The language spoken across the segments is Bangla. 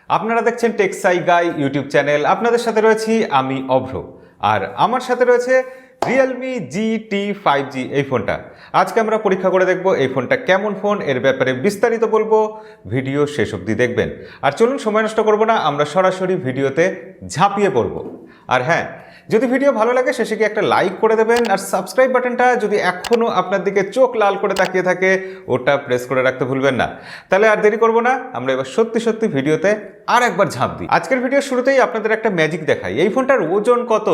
আপনারা দেখছেন টেকসাই গাই ইউটিউব চ্যানেল। আপনাদের সাথে রয়েছি আমি অভ্র, আর আমার সাথে রয়েছে Realme GT 5G এই ফোনটা। আজকে আমরা পরীক্ষা করে দেখব এই ফোনটা কেমন ফোন, এর ব্যাপারে বিস্তারিত বলবো। ভিডিও শেষ অবধি দেখবেন। আর চলুন সময় নষ্ট করব না, আমরা সরাসরি ভিডিওতে ঝাঁপিয়ে পড়ব। আর হ্যাঁ, যদি ভিডিও ভালো লাগে শেষে গিয়ে একটা লাইক করে দেবেন, আর সাবস্ক্রাইব বাটনটা যদি এখনও আপনার দিকে চোখ লাল করে তাকিয়ে থাকে ওটা প্রেস করে রাখতে ভুলবেন না। তাহলে আর দেরি করব না, আমরা এবার সত্যি সত্যি ভিডিওতে আর একবার ঝাঁপ দিই। আজকের ভিডিওর শুরুতেই আপনাদের একটা ম্যাজিক দেখাই। এই ফোনটার ওজন কত?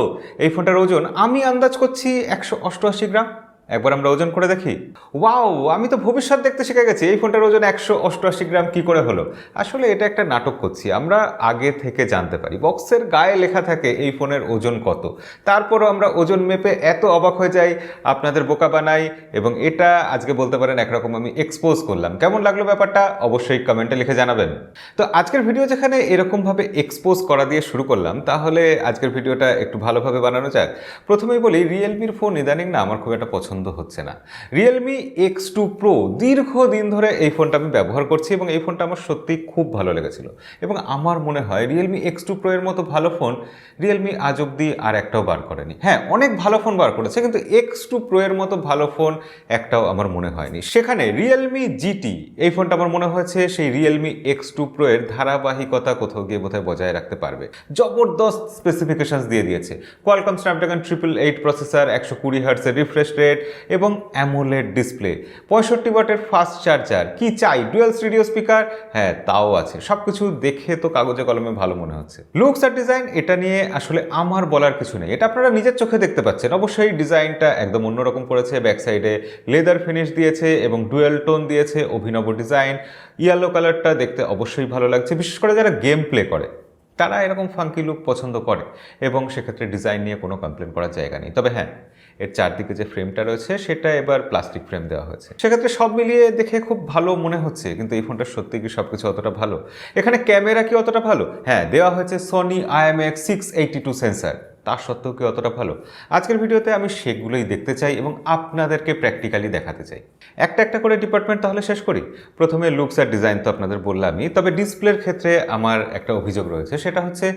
এই ফোনটার ওজন আমি আন্দাজ করছি 188 গ্রাম। একবার আমরা ওজন করে দেখি। ওয়াও, আমি তো ভবিষ্যৎ দেখতে শিখে গেছি। এই ফোনটার ওজন 188 গ্রাম কি করে হলো? আসলে এটা একটা নাটক করছি, আমরা আগে থেকে জানতে পারি। বক্সের গায়ে লেখা থাকে এই ফোনের ওজন কত, তারপরও আমরা ওজন মেপে এত অবাক হয়ে যাই, আপনাদের বোকা বানাই, এবং এটা আজকে বলতে পারেন একরকম আমি এক্সপোজ করলাম। কেমন লাগলো ব্যাপারটা অবশ্যই কমেন্টে লিখে জানাবেন। তো আজকের ভিডিও যেখানে এরকমভাবে এক্সপোজ করা দিয়ে শুরু করলাম, তাহলে আজকের ভিডিওটা একটু ভালোভাবে বানানো যাক। প্রথমেই বলি, রিয়েলমির ফোন ইদানিং না আমার খুব একটা পছন্দ হচ্ছে না। Realme X2 Pro দীর্ঘদিন ধরে এই ফোনটা আমি ব্যবহার করছি এবং এই ফোনটা আমার সত্যি খুব ভালো লেগেছিল, এবং আমার মনে হয় Realme X2 Pro এর মতো ভালো ফোন Realme আজ অব্দি আর একটাও বার করেনি। হ্যাঁ, অনেক ভালো ফোন বার করেছে, কিন্তু X2 Pro এর মতো ভালো ফোন একটাও আমার মনে হয়নি। সেখানে Realme GT এই ফোনটা আমার মনে হয়েছে সেই Realme X2 Pro এর ধারাবাহিকতা কোথাও গিয়ে বোধহয় বজায় রাখতে পারবে। জবরদস্ত স্পেসিফিকেশনস দিয়ে দিয়েছে। Qualcomm Snapdragon 888 প্রসেসর, 120 হার্টজের রিফ্রেশ রেট এবং অ্যামোলেড ডিসপ্লে, 65 ওয়াটের ফাস্ট চার্জার। কি চাই? ডুয়াল স্টিরিও স্পিকার, হ্যাঁ তাও আছে। সবকিছু দেখে তো কাগজে কলমে ভালো মনে হচ্ছে। লুকস আর ডিজাইন, এটা নিয়ে আসলে আমার বলার কিছু নেই, এটা আপনারা নিজের চোখে দেখতে পাচ্ছেন। অবশ্যই ডিজাইনটা একদম অন্যরকম করেছে। ব্যাক সাইডে লেদার ফিনিশ দিয়েছে এবং ডুয়েল টোন দিয়েছে, অভিনব ডিজাইন। ইয়েলো কালারটা দেখতে অবশ্যই ভালো লাগছে, বিশেষ করে যারা গেম প্লে করে তারা এরকম ফাঙ্কি লুক পছন্দ করে, এবং সেক্ষেত্রে ডিজাইন নিয়ে কোনো কমপ্লেন করার জায়গা নেই। তবে হ্যাঁ, এর চারদিকে যে ফ্রেমটা রয়েছে সেটা এবার প্লাস্টিক ফ্রেম দেওয়া হয়েছে। সেক্ষেত্রে সব মিলিয়ে দেখে খুব ভালো মনে হচ্ছে, কিন্তু এই ফোনটা সত্যি কি সব কিছু অতটা ভালো? এখানে ক্যামেরা কি অতটা ভালো? হ্যাঁ, দেওয়া হয়েছে Sony IMX682 সেন্সার, তার সত্ত্বেও কি অতটা ভালো? আজকের ভিডিওতে আমি সেগুলোই দেখতে চাই এবং আপনাদেরকে প্র্যাকটিক্যালি দেখাতে চাই। একটা একটা করে ডিপার্টমেন্ট তাহলে শেষ করি। প্রথমে লুকস আর ডিজাইন তো আপনাদের বললামই, তবে ডিসপ্লের ক্ষেত্রে আমার একটা অভিযোগ রয়েছে। সেটা হচ্ছে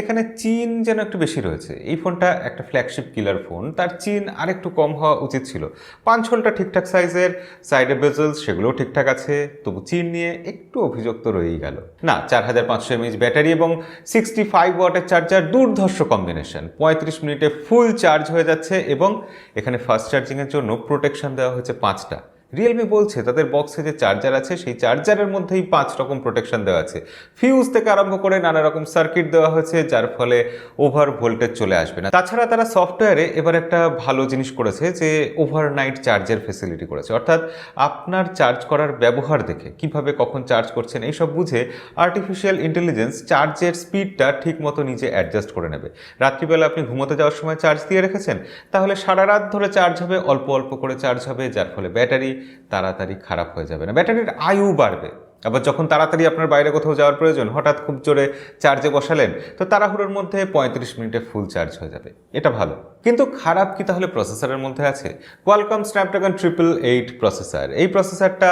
এখানে চিন যেন একটু বেশি রয়েছে। এই ফোনটা একটা ফ্ল্যাগশিপ কিলার ফোন, তার চিন আর একটু কম হওয়া উচিত ছিল। পাঞ্চ হোলটা ঠিকঠাক সাইজের, সাইডে বেজেলস সেগুলোও ঠিকঠাক আছে, তবু চিন নিয়ে একটু অভিযোগ তো রয়েই গেল। না, 4500 mAh ব্যাটারি এবং 65 ওয়াটের চার্জার, দুর্ধর্ষ কম্বিনেশন। 35 মিনিটে ফুল চার্জ হয়ে যাচ্ছে, এবং এখানে ফাস্ট চার্জিংয়ের জন্য প্রোটেকশন দেওয়া হয়েছে 5টা। রিয়েলমি বলছে তাদের বক্সে যে চার্জার আছে সেই চার্জারের মধ্যেই 5 রকম প্রোটেকশন দেওয়া আছে। ফিউজ থেকে আরম্ভ করে নানা রকম সার্কিট দেওয়া হয়েছে, যার ফলে ওভার ভোল্টেজ চলে আসবে না। তাছাড়া তারা সফটওয়্যারে এবার একটা ভালো জিনিস করেছে, যে ওভারনাইট চার্জের ফেসিলিটি করেছে। অর্থাৎ আপনার চার্জ করার ব্যবহার দেখে, কিভাবে কখন চার্জ করছেন এইসব বুঝে আর্টিফিশিয়াল ইন্টেলিজেন্স চার্জের স্পিডটা ঠিক মতো নিজে অ্যাডজাস্ট করে নেবে। রাত্রিবেলা আপনি ঘুমোতে যাওয়ার সময় চার্জ দিয়ে রেখেছেন, তাহলে সারা রাত ধরে চার্জ হবে, অল্প অল্প করে চার্জ হবে, যার ফলে ব্যাটারি তাড়াতাড়ি খারাপ হয়ে যাবে না, ব্যাটারির আয়ু বাড়বে। আবার যখন তাড়াতাড়ি আপনার বাইরে কোথাও যাওয়ার প্রয়োজন, হঠাৎ খুব জোরে চার্জে বসালেন, তো তাড়াহুড়োর মধ্যে 35 মিনিটে ফুল চার্জ হয়ে যাবে। এটা ভালো। কিন্তু খারাপ কি তাহলে প্রসেসরের মধ্যে আছে? Qualcomm Snapdragon 888 প্রসেসর, এই প্রসেসরটা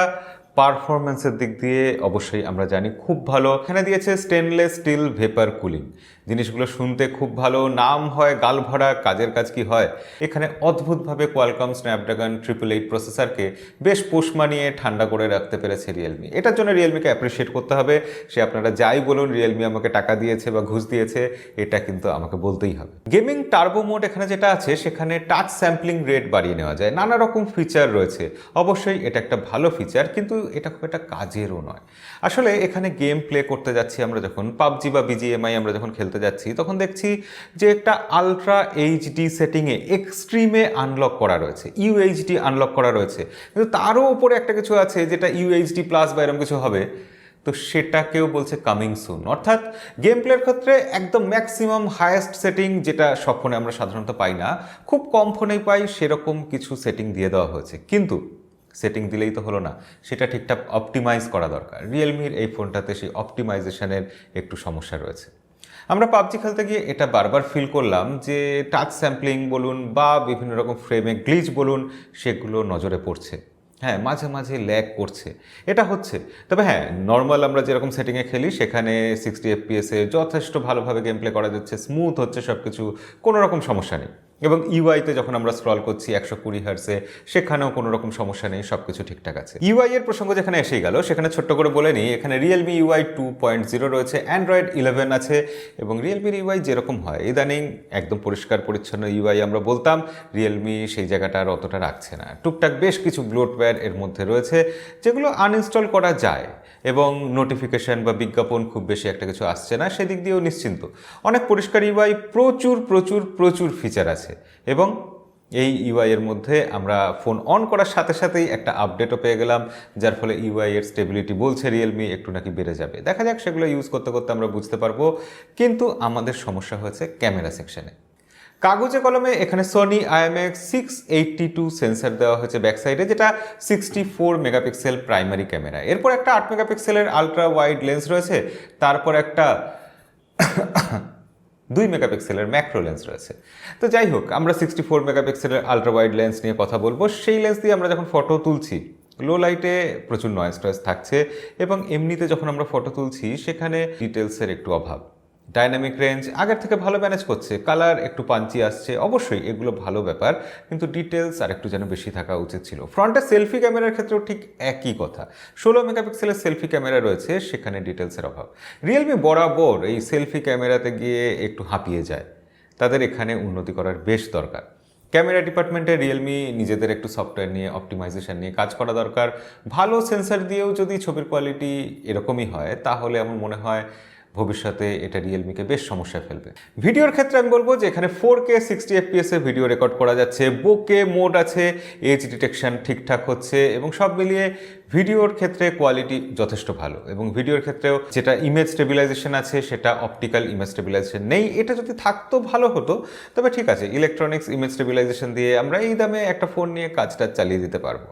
পারফরমেন্সের দিক দিয়ে অবশ্যই আমরা জানি খুব ভালো। এখানে দিয়েছে স্টেনলেস স্টিল ভেপার কুলিং, জিনিসগুলো শুনতে খুব ভালো। নাম হয় গাল ভরা, কাজের কাজ কি হয়? এখানে অদ্ভুতভাবে Qualcomm Snapdragon 888 প্রসেসরকে বেশ পোষ মানিয়ে ঠান্ডা করে রাখতে পেরেছে রিয়েলমি। এটার জন্য রিয়েলমিকে অ্যাপ্রিসিয়েট করতে হবে। সে আপনারা যাই বলুন, রিয়েলমি আমাকে টাকা দিয়েছে বা ঘুষ দিয়েছে, এটা কিন্তু আমাকে বলতেই হবে। গেমিং টার্বো মোড এখানে যেটা আছে, সেখানে টাচ স্যাম্পলিং রেট বাড়িয়ে নেওয়া যায়, নানা রকম ফিচার রয়েছে। অবশ্যই এটা একটা ভালো ফিচার, কিন্তু এটা খুব একটা কাজেরও নয়। আসলে এখানে গেম প্লে করতে যাচ্ছি আমরা, যখন পাবজি বা বিজিএমআই আমরা যখন খেলতে যাচ্ছি, তখন দেখছি যে একটা আলট্রা এইচডি সেটিংয়ে এক্সট্রিমে আনলক করা রয়েছে, ইউএইচডি আনলক করা রয়েছে, কিন্তু তারও উপরে একটা কিছু আছে যেটা ইউএইচডি প্লাস বা এরকম কিছু হবে, তো সেটাকেও বলছে কামিং সুন। অর্থাৎ গেম প্লের ক্ষেত্রে একদম ম্যাক্সিমাম হায়েস্ট সেটিং, যেটা সব ফোনে আমরা সাধারণত পাই না, খুব কম ফোনেই পাই, সেরকম কিছু সেটিং দিয়ে দেওয়া হয়েছে। কিন্তু সেটিং দিলেই তো হলো না, সেটা ঠিকঠাক অপটিমাইজ করা দরকার। রিয়েলমির এই ফোনটাতে সেই অপটিমাইজেশনের একটু সমস্যা রয়েছে। আমরা পাবজি খেলতে গিয়ে এটা বারবার ফিল করলাম যে টাচ স্যাম্পলিং বলুন বা বিভিন্ন রকম ফ্রেমে গ্লিচ বলুন, সেগুলো নজরে পড়ছে। হ্যাঁ, মাঝে মাঝে ল্যাগ করছে, এটা হচ্ছে। তবে হ্যাঁ, নর্মাল আমরা যেরকম সেটিংয়ে খেলি সেখানে 60 এফপিএসে যথেষ্ট ভালোভাবে গেম প্লে করা যাচ্ছে, স্মুথ হচ্ছে সব কিছু, কোনো রকম সমস্যা নেই। এবং ইউআইতে যখন আমরা স্ক্রল করছি 120 হার্টসে, সেখানেও কোনো রকম সমস্যা নেই, সব কিছু ঠিকঠাক আছে। ইউআই এর প্রসঙ্গ যেখানে এসেই গেল, সেখানে ছোট্ট করে বলে নিই, এখানে রিয়েলমি ইউআই 2.0 রয়েছে, অ্যান্ড্রয়েড 11 আছে, এবং রিয়েলমির ইউআই যেরকম হয় ইদানিং একদম পরিষ্কার পরিচ্ছন্ন ইউআই আমরা বলতাম, রিয়েলমি সেই জায়গাটা আর অতটা রাখছে না। টুকটাক বেশ কিছু ব্লোটওয়্যার এর মধ্যে রয়েছে যেগুলো আনইনস্টল করা যায়, এবং নোটিফিকেশন বা বিজ্ঞাপন খুব বেশি একটা কিছু আসছে না, সেদিক দিয়েও নিশ্চিন্ত। অনেক পরিষ্কার ইউআই, প্রচুর প্রচুর প্রচুর ফিচার আছে, এবং এই ইউআই এর মধ্যে আমরা ফোন অন করার সাথে সাথেই একটা আপডেটও পেয়ে গেলাম, যার ফলে ইউআই এর স্টেবিলিটি বলছে রিয়েলমি একটু নাকি বেড়ে যাবে। দেখা যাক, সেগুলো ইউজ করতে করতে আমরা বুঝতে পারবো। কিন্তু আমাদের সমস্যা হয়েছে ক্যামেরা সেকশনে। কাগজে কলমে এখানে সোনি IMX682 সেন্সর দেওয়া হয়েছে ব্যাক সাইডে, যেটা 64 মেগাপিক্সেল প্রাইমারি ক্যামেরা। এরপর একটা 8 মেগাপিক্সেলের আলট্রা ওয়াইড লেন্স রয়েছে, তারপর একটা 2 মেগাপিক্সেলের ম্যাক্রো লেন্স রয়েছে। তো যাই হোক, আমরা 64 মেগাপিক্সেলের আলট্রা ওয়াইড লেন্স নিয়ে কথা বলবো। সেই লেন্স দিয়ে আমরা যখন ফটো তুলছি, লো লাইটে প্রচুর নয়েজ টয়েজ থাকছে, এবং এমনিতে যখন আমরা ফটো তুলছি সেখানে ডিটেলসের একটু অভাব। ডাইনামিক রেঞ্জ আগের থেকে ভালো ম্যানেজ করছে, কালার একটু পাঞ্চি আসছে, অবশ্যই এগুলো ভালো ব্যাপার, কিন্তু ডিটেলস আর একটু যেন বেশি থাকা উচিত ছিল। ফ্রন্টে সেলফি ক্যামেরার ক্ষেত্রেও ঠিক একই কথা, 16 মেগাপিক্সেলের সেলফি ক্যামেরা রয়েছে, সেখানে ডিটেলসের অভাব। রিয়েলমি বরাবর এই সেলফি ক্যামেরাতে গিয়ে একটু হাঁপিয়ে যায়, তাদের এখানে উন্নতি করার বেশ দরকার। ক্যামেরা ডিপার্টমেন্টে রিয়েলমি নিজেদের একটু সফটওয়্যার নিয়ে, অপটিমাইজেশন নিয়ে কাজ করা দরকার। ভালো সেন্সর দিয়েও যদি ছবির কোয়ালিটি এরকমই হয়, তাহলে আমার মনে হয় ভবিষ্যতে এটা রিয়েলমিকে বেশ সমস্যায় ফেলবে। ভিডিওর ক্ষেত্রে আমি বলবো যে এখানে 4K 60 FPS এ ভিডিও রেকর্ড করা যাচ্ছে, বোকে মোড আছে, এজ ডিটেকশন ঠিকঠাক হচ্ছে, এবং সব মিলিয়ে ভিডিওর ক্ষেত্রে কোয়ালিটি যথেষ্ট ভালো। এবং ভিডিওর ক্ষেত্রেও যেটা ইমেজ স্টেবিলাইজেশন আছে, সেটা অপটিক্যাল ইমেজ স্টেবিলাইজেশন নেই। এটা যদি থাকতো ভালো হতো, তবে ঠিক আছে, ইলেকট্রনিক্স ইমেজ স্টেবিলাইজেশন দিয়ে আমরা এই দামে একটা ফোন নিয়ে কাজটা চালিয়ে দিতে পারবো।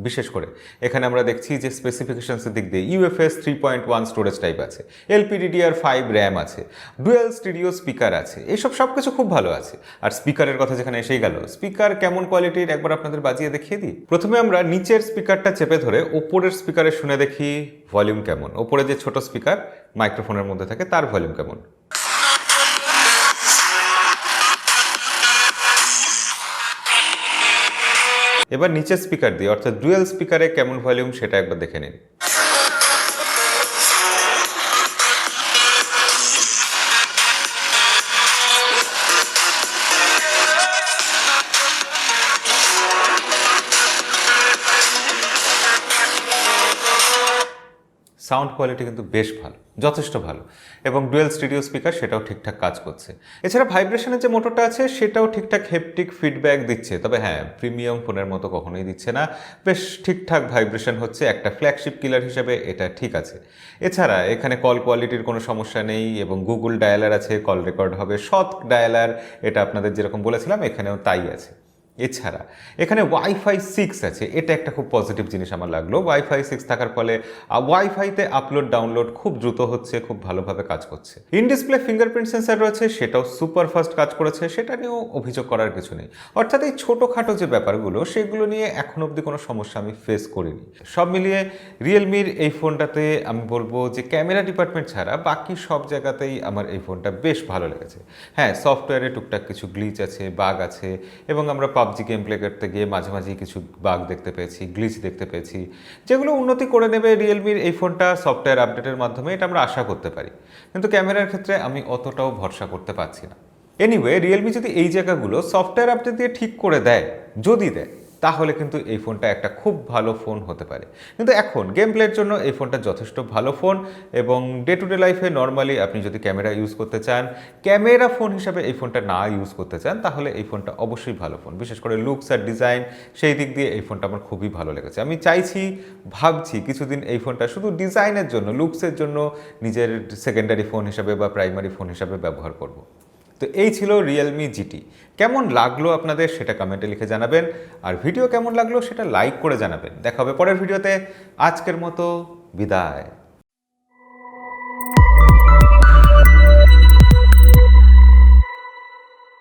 বিশেষ করে এখানে আমরা দেখছি যে স্পেসিফিকেশনসের দিক দিয়ে UFS 3.1 স্টোরেজ টাইপ আছে, LPDDR5 র্যাম আছে, ডুয়েল স্টিরিও স্পিকার আছে, এইসব সব কিছু খুব ভালো আছে। আর স্পিকারের কথা যেখানে এসেই গেল, স্পিকার কেমন কোয়ালিটির একবার আপনাদের বাজিয়ে দেখিয়ে দিই। প্রথমে আমরা নিচের স্পিকারটা চেপে ধরে ওপরের স্পিকারে শুনে দেখি ভলিউম কেমন। ওপরে যে ছোট স্পিকার মাইক্রোফোনের মধ্যে থাকে, তার ভলিউম কেমন। এবার নিচের স্পিকার দিয়ে, অর্থাৎ ডুয়েল স্পিকারে কেমন ভলিউম সেটা একবার দেখে নিন। সাউন্ড কোয়ালিটি কিন্তু বেশ ভালো, যথেষ্ট ভালো, এবং ডুয়েল স্টিরিও স্পিকার সেটাও ঠিকঠাক কাজ করছে। এছাড়া ভাইব্রেশনের যে মোটরটা আছে সেটাও ঠিকঠাক হেপটিক ফিডব্যাক দিচ্ছে, তবে হ্যাঁ, প্রিমিয়াম ফোনের মতো কখনোই দিচ্ছে না। বেশ ঠিকঠাক ভাইব্রেশন হচ্ছে, একটা ফ্ল্যাগশিপ কিলার হিসেবে এটা ঠিক আছে। এছাড়া এখানে কল কোয়ালিটির কোনো সমস্যা নেই, এবং গুগল ডায়ালার আছে, কল রেকর্ড হবে, সৎ ডায়ালার, এটা আপনাদের যেরকম বলেছিলাম এখানেও তাই আছে। এছাড়া এখানে ওয়াইফাই 6 আছে, এটা একটা খুব পজিটিভ জিনিস আমার লাগলো। ওয়াইফাই 6 থাকার ফলে ওয়াইফাইতে আপলোড ডাউনলোড খুব দ্রুত হচ্ছে, খুব ভালোভাবে কাজ করছে। ইন ডিসপ্লে ফিঙ্গারপ্রিন্ট সেন্সর রয়েছে, সেটাও সুপার ফাস্ট কাজ করেছে, সেটা নিয়েও অভিযোগ করার কিছু নেই। অর্থাৎ এই ছোটোখাটো যে ব্যাপারগুলো, সেগুলো নিয়ে এখন অবধি কোনো সমস্যা আমি ফেস করিনি। সব মিলিয়ে রিয়েলমির এই ফোনটাতে আমি বলবো যে ক্যামেরা ডিপার্টমেন্ট ছাড়া বাকি সব জায়গাতেই আমার এই ফোনটা বেশ ভালো লেগেছে। হ্যাঁ, সফটওয়্যারে টুকটাক কিছু গ্লিচ আছে, বাগ আছে, এবং আমরা পাবজি গেম প্লে করতে গিয়ে মাঝে মাঝে কিছু বাগ দেখতে পেয়েছি, গ্লিচ দেখতে পেয়েছি, যেগুলো উন্নতি করে নেবে রিয়েলমির এই ফোনটা সফটওয়্যার আপডেটের মাধ্যমে, এটা আমরা আশা করতে পারি। কিন্তু ক্যামেরার ক্ষেত্রে আমি অতটাও ভরসা করতে পারছি না। এনিওয়ে, রিয়েলমি যদি এই জায়গাগুলো সফটওয়্যার আপডেট দিয়ে ঠিক করে দেয়, যদি দেয়, তাহলে কিন্তু এই ফোনটা একটা খুব ভালো ফোন হতে পারে। কিন্তু এখন গেম প্লের জন্য এই ফোনটা যথেষ্ট ভালো ফোন, এবং ডে টু ডে লাইফে নর্মালি আপনি যদি ক্যামেরা ইউজ করতে চান, ক্যামেরা ফোন হিসাবে এই ফোনটা না ইউজ করতে চান, তাহলে এই ফোনটা অবশ্যই ভালো ফোন। বিশেষ করে লুকস আর ডিজাইন, সেই দিক দিয়ে এই ফোনটা আমার খুবই ভালো লেগেছে। আমি চাইছি, ভাবছি কিছুদিন এই ফোনটা শুধু ডিজাইনের জন্য, লুকসের জন্য নিজের সেকেন্ডারি ফোন হিসাবে বা প্রাইমারি ফোন হিসাবে ব্যবহার করব। তো এই ছিল রিয়েলমি জিটি। কেমন লাগলো আপনাদের সেটা কমেন্টে লিখে জানাবেন, আর ভিডিও কেমন লাগলো সেটা লাইক করে জানাবেন। দেখা হবে পরের ভিডিওতে। আজকের মতো বিদায়।